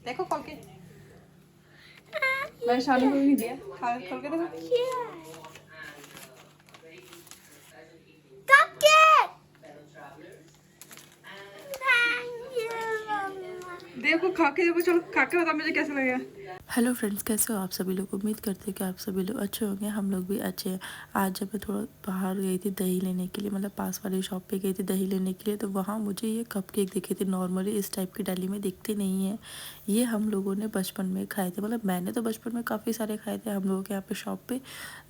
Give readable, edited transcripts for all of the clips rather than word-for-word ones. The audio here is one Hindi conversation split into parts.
देखो खोल के, मैंने शानू को भी नहीं दिया। खोल के देखो। देखो खा के देखो, चलो खा के बताओ मुझे कैसा लगेगा। हेलो फ्रेंड्स, कैसे हो आप सभी लोग। उम्मीद करते हैं कि आप सभी लोग अच्छे होंगे। हम लोग भी अच्छे हैं। आज जब मैं थोड़ा बाहर गई थी दही लेने के लिए, मतलब पास वाली शॉप पे गई थी दही लेने के लिए, तो वहाँ मुझे ये कपकेक दिखे थे। नॉर्मली इस टाइप की डाली में दिखते नहीं है। ये हम लोगों ने बचपन में खाए थे, मतलब मैंने तो बचपन में काफ़ी सारे खाए थे हम लोगों के यहाँ पे शॉप पे,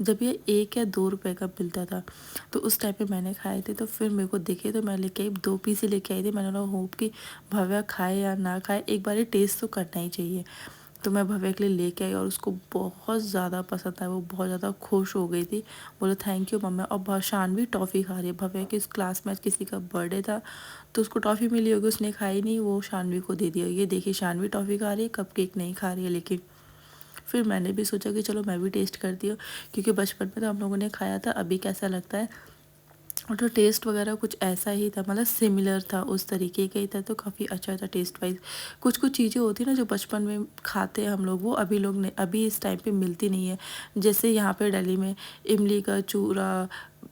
जब ये 1 या 2 रुपये का मिलता था। तो उस टाइम पे मैंने खाए थे। तो फिर मेरे को दिखे तो मैं लेके आई, 2 पीस ही लेके आई थी। मैंने बोला होप कि भव्या खाए या ना खाए, एक बार ये टेस्ट तो करना ही चाहिए। तो मैं भव्या के लिए लेके आई और उसको बहुत ज़्यादा पसंद आया। वो बहुत ज़्यादा खुश हो गई थी, बोले थैंक यू मम्मा। और शानवी टॉफ़ी खा रही है। भव्या की इस क्लास में किसी का बर्थडे था तो उसको टॉफ़ी मिली होगी, उसने खाई नहीं, वो शानवी को दे दिया। ये देखिए शानवी टॉफ़ी खा रही है, कपकेक नहीं खा रही है। लेकिन फिर मैंने भी सोचा कि चलो मैं भी टेस्ट करती हूँ, क्योंकि बचपन में तो हम लोगों ने खाया था, अभी कैसा लगता है। और तो टेस्ट वगैरह कुछ ऐसा ही था, मतलब सिमिलर था, उस तरीके का ही था। तो काफ़ी अच्छा था टेस्ट वाइज। कुछ कुछ चीज़ें होती हैं ना जो बचपन में खाते हैं हम लोग, वो अभी लोग नहीं, अभी इस टाइम पे मिलती नहीं है। जैसे यहाँ पे दिल्ली में इमली का चूरा,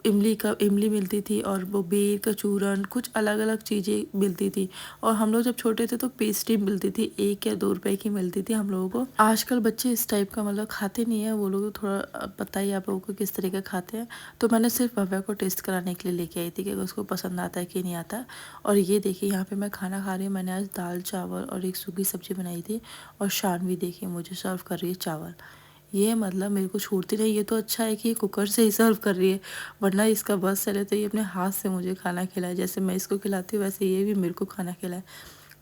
इमली मिलती थी, और वो बेर का चूरन, कुछ अलग अलग चीज़ें मिलती थी। और हम लोग जब छोटे थे तो पेस्ट्री मिलती थी, 1 या 2 रुपए की मिलती थी हम लोगों को। आजकल बच्चे इस टाइप का मतलब खाते नहीं है। वो लोग थोड़ा पता ही आप लोगों को किस तरीके खाते हैं। तो मैंने सिर्फ भव्या को टेस्ट कराने के लिए लेके आई थी कि उसको पसंद आता है कि नहीं आता। और ये देखिए यहाँ पे मैं खाना खा रही हूँ। मैंने आज दाल चावल और एक सूखी सब्जी बनाई थी, और शानवी देखिए मुझे सर्व कर रही है चावल। ये मतलब मेरे को छोड़ती नहीं। ये तो अच्छा है कि ये कुकर से ही सर्व कर रही है, वरना इसका बस चले तो ये अपने हाथ से मुझे खाना खिलाए। जैसे मैं इसको खिलाती हूँ वैसे ये भी मेरे को खाना खिलाए।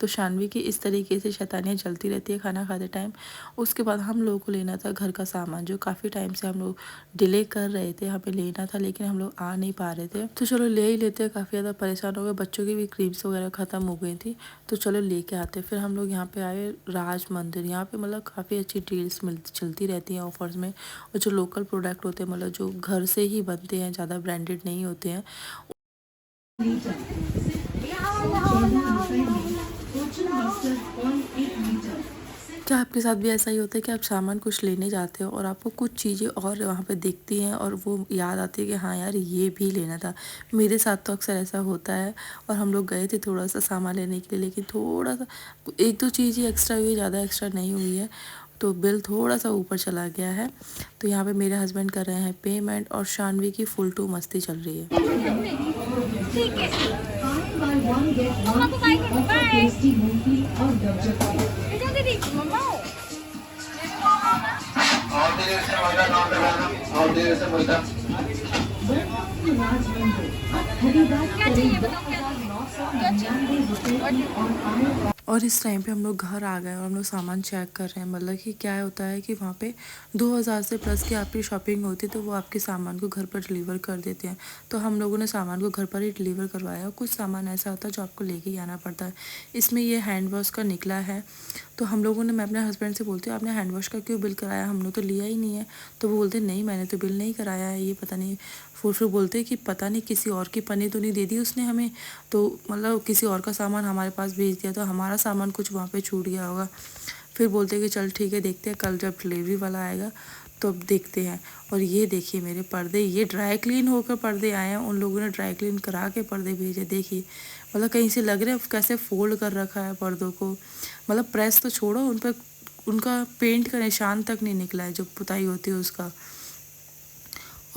तो शानवी की इस तरीके से शैतानियाँ चलती रहती है खाना खाते टाइम। उसके बाद हम लोगों को लेना था घर का सामान, जो काफ़ी टाइम से हम लोग डिले कर रहे थे, हमें लेना था, लेकिन हम लोग आ नहीं पा रहे थे। तो चलो ले ही लेते हैं, काफ़ी ज़्यादा परेशान हो गए, बच्चों की भी क्रीम्स वगैरह ख़त्म हो गई थी। तो चलो लेके आते। फिर हम लोग यहाँ पे आए राज मंदिर। यहाँ पे मतलब काफ़ी अच्छी डील्स चलती रहती हैं ऑफर्स में। और जो लोकल प्रोडक्ट होते हैं, मतलब जो घर से ही बनते हैं, ज़्यादा ब्रांडेड नहीं होते हैं। क्या आपके साथ भी ऐसा ही होता है कि आप सामान कुछ लेने जाते हो और आपको कुछ चीज़ें और वहाँ पे दिखती हैं और वो याद आती है कि हाँ यार ये भी लेना था। मेरे साथ तो अक्सर ऐसा होता है। और हम लोग गए थे थोड़ा सा सामान लेने के लिए, लेकिन थोड़ा सा 1-2 चीज़ ही एक्स्ट्रा हुई है, ज़्यादा एक्स्ट्रा नहीं हुई है। तो बिल थोड़ा सा ऊपर चला गया है। तो यहाँ पे मेरे हस्बैंड कर रहे हैं पेमेंट, और शानवी की फुल टू मस्ती चल रही है। और इस टाइम पे हम लोग घर आ गए और हम लोग सामान चेक कर रहे हैं। मतलब कि क्या होता है कि वहाँ पे 2000 से प्लस की आपकी शॉपिंग होती है, तो वो आपके सामान को घर पर डिलीवर कर देते हैं। तो हम लोगों ने सामान को घर पर ही डिलीवर करवाया। और कुछ सामान ऐसा होता है जो आपको लेके ही आना पड़ता है। इसमें ये हैंड वॉश का निकला है। तो हम लोगों ने, मैं अपने हस्बैंड से बोलती हूँ आपने हैंड वॉश का क्यों बिल कराया, हमने तो लिया ही नहीं है। तो वो बोलते नहीं मैंने तो बिल नहीं कराया है, ये पता नहीं। फिर बोलते कि पता नहीं किसी और की पन्नी तो नहीं दे दी उसने हमें, तो मतलब किसी और का सामान हमारे पास भेज दिया, तो हमारा सामान कुछ वहाँ पे छूट गया होगा। फिर बोलते कि चल ठीक है देखते हैं, कल जब डिलीवरी वाला आएगा तो अब देखते हैं। और ये देखिए मेरे पर्दे, ये ड्राई क्लीन होकर पर्दे आए हैं। उन लोगों ने ड्राई क्लीन करा के पर्दे भेजे। देखिए मतलब कहीं से लग रहे हैं कैसे फोल्ड कर रखा है पर्दों को। मतलब प्रेस तो छोड़ो, उन पर उनका पेंट का निशान तक नहीं निकला है, जो पुताई होती है उसका।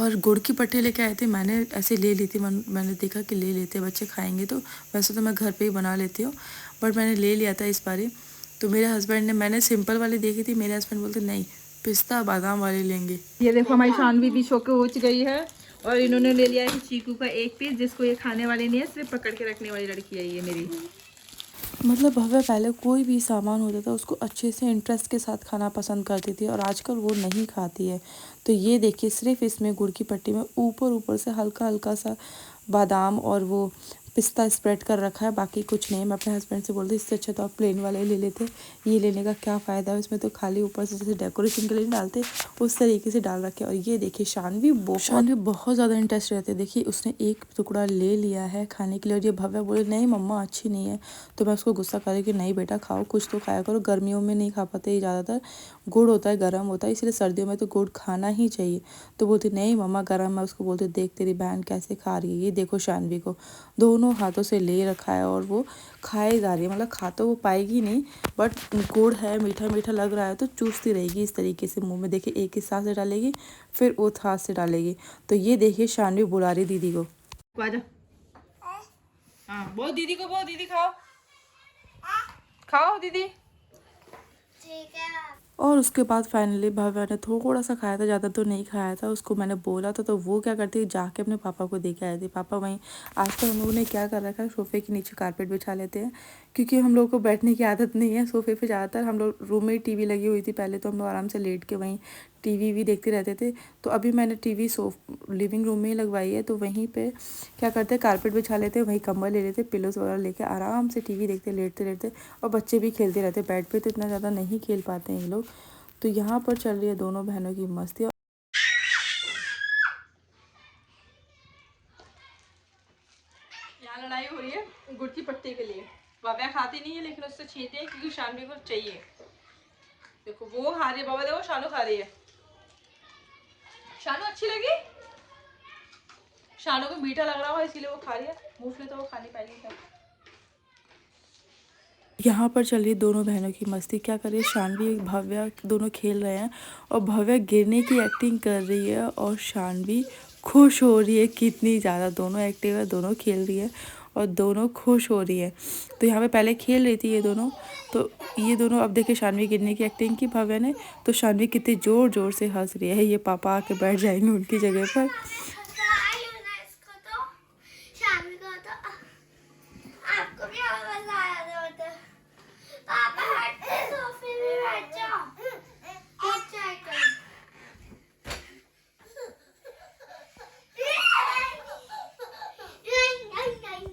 और गुड़ की पट्टी लेके आए थे, मैंने ऐसे ले ली थी। मैंने देखा कि ले लेते बच्चे खाएंगे, तो वैसे तो मैं घर पे ही बना लेती हूँ, बट मैंने ले लिया था इस बारी। तो मेरे हस्बैंड ने, मैंने सिंपल वाली देखी थी, मेरे हस्बैंड बोलते नहीं पिस्ता बादाम वाली लेंगे। ये देखो हमारी शानवी भी शौक हो गई है, और इन्होंने ले लिया है चीकू का 1 पीस, जिसको ये खाने वाली नहीं है, सिर्फ पकड़ के रखने वाली लड़की है ये मेरी। मतलब भव्य पहले कोई भी सामान होता था उसको अच्छे से इंटरेस्ट के साथ खाना पसंद करती थी, और आजकल वो नहीं खाती है। तो ये देखिए सिर्फ इसमें गुड़ की पट्टी में ऊपर ऊपर से हल्का हल्का सा बादाम और वो पिस्ता स्प्रेड कर रखा है, बाकी कुछ नहीं। मैं अपने हस्बैंड से बोलती इससे अच्छा तो आप प्लेन वाले ही ले लेते, ये लेने का क्या फ़ायदा है, इसमें तो खाली ऊपर से जैसे डेकोरेशन के लिए डालते उस तरीके से डाल रखे। और ये देखिए शानवी बहुत ज़्यादा इंटरेस्ट रहते हैं। देखिए उसने एक टुकड़ा ले लिया है खाने के लिए और ये भव्या बोले नहीं मम्मा अच्छी नहीं है। तो मैं उसको गुस्सा कर रही कि नहीं बेटा खाओ, कुछ तो खाया करो, गर्मियों में नहीं खा पाते ये ज़्यादातर, गुड़ होता है गर्म होता है, इसलिए सर्दियों में तो गुड़ खाना ही चाहिए। तो बोलती नहीं मम्मा गर्म। मैं उसको बोलती देख तेरी बहन कैसे खा रही है, ये देखो शानवी को दोनों हाथों से ले रखा है और वो खाए जा रही है। मतलब खा तो वो पाएगी नहीं, बट गुड़ है, मीठा मीठा लग रहा है तो चूसती रहेगी इस तरीके से मुंह में। देखिए एक इस हाथ से डालेगी फिर उस हाथ से डालेगी। तो ये देखिए शानवी बुला रही दीदी को। हाँ बहुत दीदी को, बहुत दीदी खाओ, खाओ दीदी। ठीक है। और उसके बाद फाइनली भव्या ने थोड़ा सा खाया था, ज़्यादा तो नहीं खाया था। उसको मैंने बोला था तो वो क्या करती है जाके अपने पापा को दे के आई थी। पापा वहीं आज तो हम लोगों ने क्या कर रखा है सोफ़े के नीचे कारपेट बिछा लेते हैं, क्योंकि हम लोग को बैठने की आदत नहीं है सोफ़े पे ज़्यादातर। हम लोग रूम में ही टीवी लगी हुई थी पहले, तो हम लोग आराम से लेट के वहीं टीवी भी देखते रहते थे। तो अभी मैंने टीवी लिविंग रूम में ही लगवाई है, तो वहीं पे क्या करते हैं कारपेट बिछा लेते, वहीं कंबल ले लेते, पिलोस वगैरह लेके आराम से टीवी देखते लेटते रहते। और बच्चे भी खेलते रहते, बेड पे तो इतना ज़्यादा नहीं खेल पाते हैं ये लोग। तो यहाँ पर चल रही है दोनों बहनों की मस्ती। यहाँ लड़ाई हो रही है गुड़ की पट्टी के लिए। भव्या खाती नहीं है लेकिन उससे छीनते हैं क्योंकि शानवी को चाहिए। देखो वो खा रही है, बाबा देखो शानू खा रही है। शानू अच्छी लगी, शानू को मीठा लग रहा होगा इसीलिए वो खा रही है, मूंगफली तो वो खा नहीं पाएगी। यहाँ पर चल रही है दोनों बहनों की मस्ती। क्या कर रही है शानवी भव्या दोनों खेल रहे हैं और भव्या गिरने की एक्टिंग कर रही है और शानवी खुश हो रही है कितनी ज़्यादा। दोनों एक्टिव है, दोनों खेल रही है और दोनों खुश हो रही है। तो यहाँ पे पहले खेल रही थी ये दोनों, तो ये दोनों अब देखिए शानवी गिरने की एक्टिंग की भव्या ने, तो शानवी कितनी ज़ोर ज़ोर से हंस रही है। ये पापा आके बैठ जाएंगे उनकी जगह पर।